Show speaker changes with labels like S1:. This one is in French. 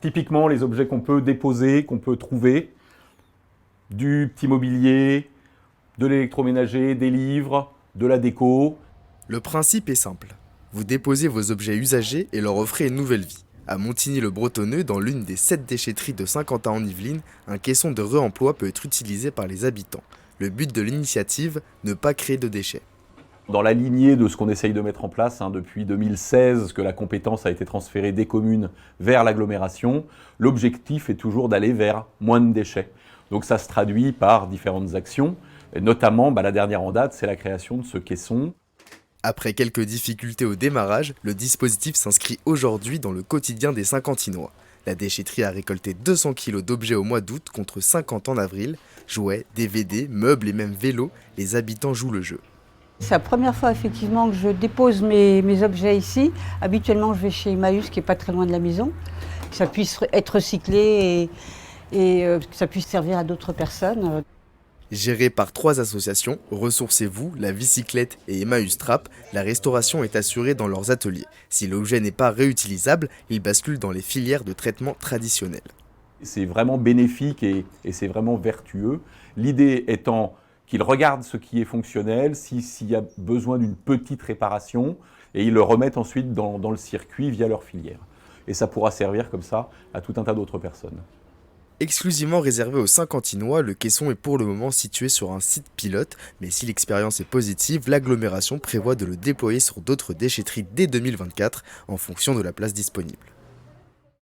S1: Typiquement, les objets qu'on peut déposer, qu'on peut trouver, du petit mobilier, de l'électroménager, des livres, de la déco.
S2: Le principe est simple. Vous déposez vos objets usagés et leur offrez une nouvelle vie. À Montigny-le-Bretonneux, dans l'une des 7 déchetteries de Saint-Quentin-en-Yvelines, un caisson de réemploi peut être utilisé par les habitants. Le but de l'initiative, ne pas créer de déchets.
S1: Dans la lignée de ce qu'on essaye de mettre en place depuis 2016, que la compétence a été transférée des communes vers l'agglomération, l'objectif est toujours d'aller vers moins de déchets. Donc ça se traduit par différentes actions, et notamment la dernière en date, c'est la création de ce caisson.
S2: Après quelques difficultés au démarrage, le dispositif s'inscrit aujourd'hui dans le quotidien des Saint-Quentinois. La déchetterie a récolté 200 kg d'objets au mois d'août contre 50 en avril. Jouets, DVD, meubles et même vélos, les habitants jouent le jeu.
S3: C'est la première fois effectivement que je dépose mes objets ici. Habituellement, je vais chez Emmaüs, qui n'est pas très loin de la maison, que ça puisse être recyclé et que ça puisse servir à d'autres personnes.
S2: Gérée par 3 associations, Ressourcez-vous, La Bicyclette et Emmaüs Trap, la restauration est assurée dans leurs ateliers. Si l'objet n'est pas réutilisable, il bascule dans les filières de traitement traditionnels.
S1: C'est vraiment bénéfique et c'est vraiment vertueux. L'idée étant qu'ils regardent ce qui est fonctionnel, s'il y a besoin d'une petite réparation, et ils le remettent ensuite dans le circuit via leur filière. Et ça pourra servir comme ça à tout un tas d'autres personnes.
S2: Exclusivement réservé aux Saint-Quentinois, le caisson est pour le moment situé sur un site pilote, mais si l'expérience est positive, l'agglomération prévoit de le déployer sur d'autres déchetteries dès 2024 en fonction de la place disponible.